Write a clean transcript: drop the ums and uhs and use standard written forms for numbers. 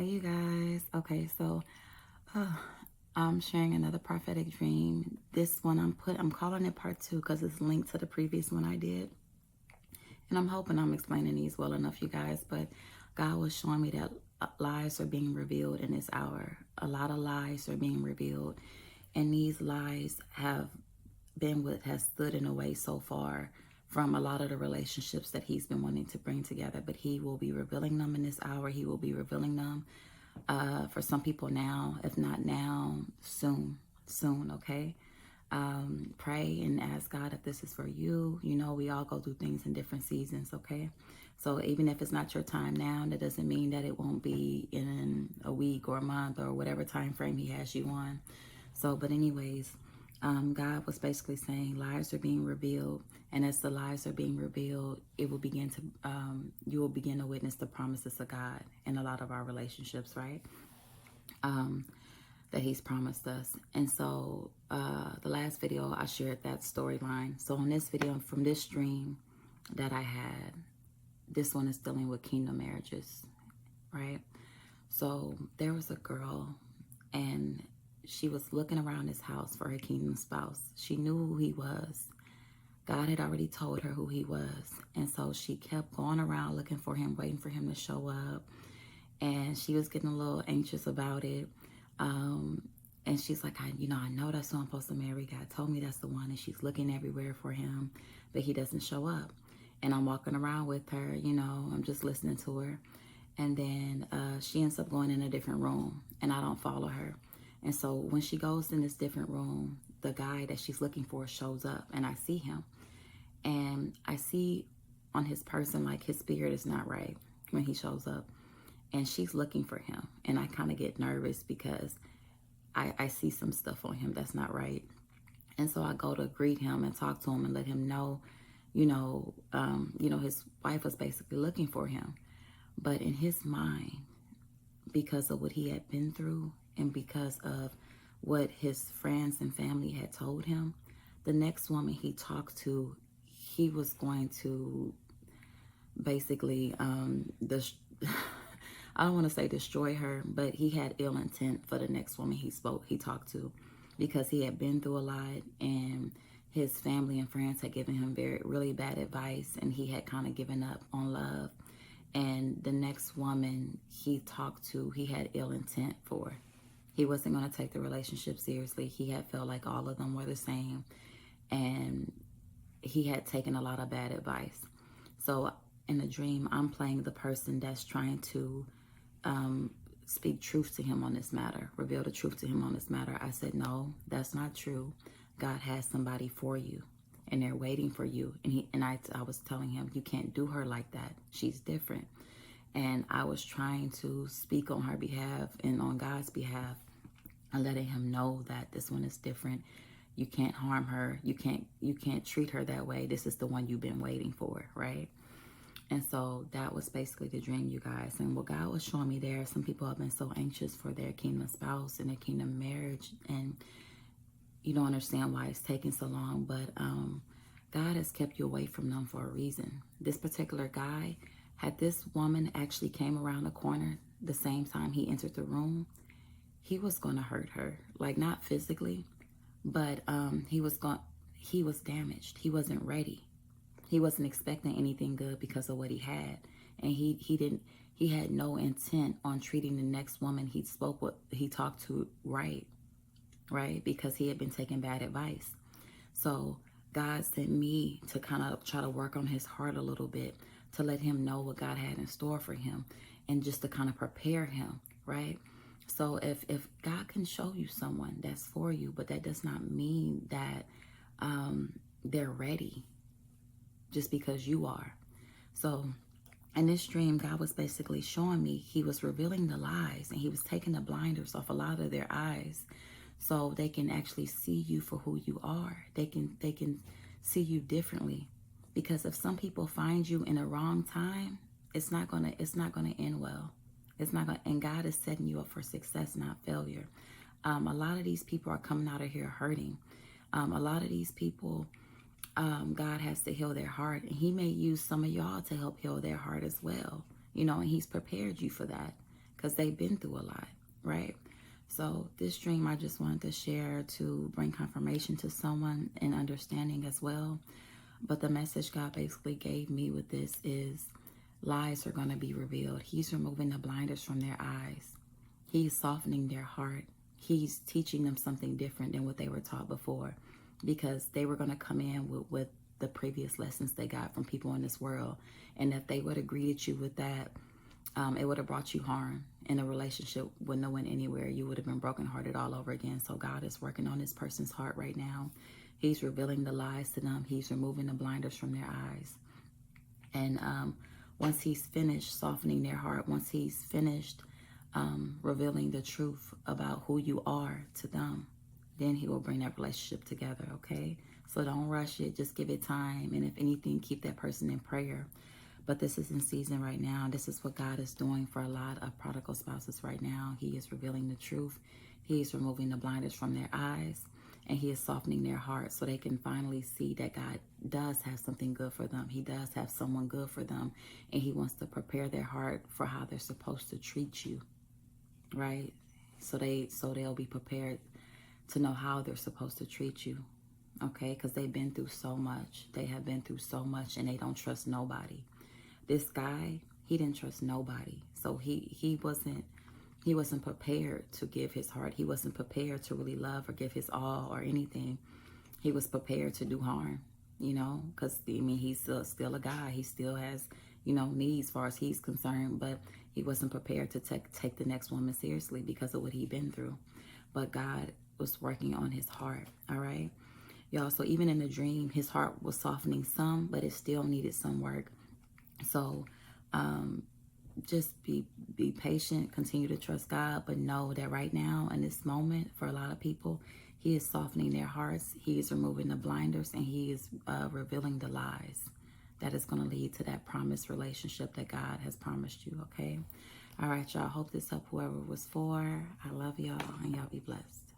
Hey, you guys. Okay, so uh, I'm sharing another prophetic dream. This one I'm calling it part two because it's linked to the previous one I did, and I'm hoping I'm explaining these well enough, you guys. But God was showing me that lies are being revealed in this hour. A lot of lies are being revealed, and these lies have been what has stood in the way so far from a lot of the relationships that He's been wanting to bring together. But He will be revealing them in this hour. He will be revealing them for some people now, if not now, soon, okay? Pray and ask God if this is for you. You know, we all go through things in different seasons, okay? So even if it's not your time now, that doesn't mean that it won't be in a week or a month or whatever time frame He has you on. So, but anyways, God was basically saying lies are being revealed, and as the lies are being revealed, it will begin to you will begin to witness the promises of God in a lot of our relationships, right? That He's promised us. And so the last video I shared that storyline. So on this video from this dream that I had, this one is dealing with kingdom marriages, right? So there was a girl, and she was looking around his house for her kingdom spouse. She knew who he was. God had already told her who he was. And so she kept going around looking for him, waiting for him to show up. And she was getting a little anxious about it. And she's like, I know that's who I'm supposed to marry. God told me that's the one. And she's looking everywhere for him, but he doesn't show up. And I'm walking around with her, I'm just listening to her. And then she ends up going in a different room, and I don't follow her. And so when she goes in this different room, the guy that she's looking for shows up, and I see him. And I see on his person, like his spirit is not right when he shows up. And she's looking for him. And I kind of get nervous because I see some stuff on him that's not right. And so I go to greet him and talk to him and let him know, his wife was basically looking for him. But in his mind, because of what he had been through and because of what his friends and family had told him, the next woman he talked to, he was going to basically, I don't want to say destroy her, but he had ill intent for the next woman he talked to, because he had been through a lot, and his family and friends had given him really bad advice, and he had kind of given up on love. And the next woman he talked to, he had ill intent for. He wasn't going to take the relationship seriously. He had felt like all of them were the same, and he had taken a lot of bad advice. So in the dream, I'm playing the person that's trying to speak truth to him on this matter, reveal the truth to him on this matter. I said, no, that's not true. God has somebody for you, and they're waiting for you. And I was telling him, you can't do her like that. She's different. And I was trying to speak on her behalf and on God's behalf, and letting him know that this one is different. You can't harm her. You can't treat her that way. This is the one you've been waiting for, right? And so that was basically the dream, you guys. And what God was showing me there, some people have been so anxious for their kingdom spouse and their kingdom marriage, and you don't understand why it's taking so long, but God has kept you away from them for a reason. This particular guy, had this woman actually came around the corner the same time he entered the room, he was going to hurt her, like not physically, but he was damaged. He wasn't ready. He wasn't expecting anything good because of what he had, and he had no intent on treating the next woman he talked to right, because he had been taking bad advice. So God sent me to kind of try to work on his heart a little bit, to let him know what God had in store for him, and just to kind of prepare him, right? So if God can show you someone that's for you, but that does not mean that they're ready just because you are. So in this dream, God was basically showing me, he was revealing the lies, and he was taking the blinders off a lot of their eyes, so they can actually see you for who you are. They can see you differently. Because if some people find you in the wrong time, it's not gonna end well. It's not gonna, and God is setting you up for success, not failure. A lot of these people are coming out of here hurting. A lot of these people, God has to heal their heart, and he may use some of y'all to help heal their heart as well. And he's prepared you for that, because they've been through a lot, right? So this dream I just wanted to share to bring confirmation to someone and understanding as well. But the message God basically gave me with this is lies are going to be revealed. He's removing the blinders from their eyes. He's softening their heart. He's teaching them something different than what they were taught before, because they were going to come in with the previous lessons they got from people in this world. And if they would have greeted you with that, it would have brought you harm, and a relationship wouldn't have went anywhere. You would have been brokenhearted all over again. So God is working on this person's heart right now. He's revealing the lies to them. He's removing the blinders from their eyes. And once he's finished softening their heart, once he's finished revealing the truth about who you are to them, then he will bring that relationship together, okay? So don't rush it. Just give it time. And if anything, keep that person in prayer. But this is in season right now. This is what God is doing for a lot of prodigal spouses right now. He is revealing the truth. He is removing the blinders from their eyes. And he is softening their hearts so they can finally see that God does have something good for them. He does have someone good for them. And he wants to prepare their heart for how they're supposed to treat you, right? So they'll be prepared to know how they're supposed to treat you, okay? Because they've been through so much. They have been through so much, and they don't trust nobody. This guy, he didn't trust nobody. So he wasn't prepared to give his heart. He wasn't prepared to really love or give his all or anything. He was prepared to do harm, because, he's still a guy. He still has, needs as far as he's concerned, but he wasn't prepared to take the next woman seriously because of what he'd been through. But God was working on his heart, all right? Y'all, so even in the dream, his heart was softening some, but it still needed some work. So just be patient, continue to trust God, but know that right now in this moment for a lot of people, he is softening their hearts. He is removing the blinders, and he is revealing the lies that is going to lead to that promised relationship that God has promised you, okay? All right, y'all. Hope this helped whoever it was for. I love y'all, and y'all be blessed.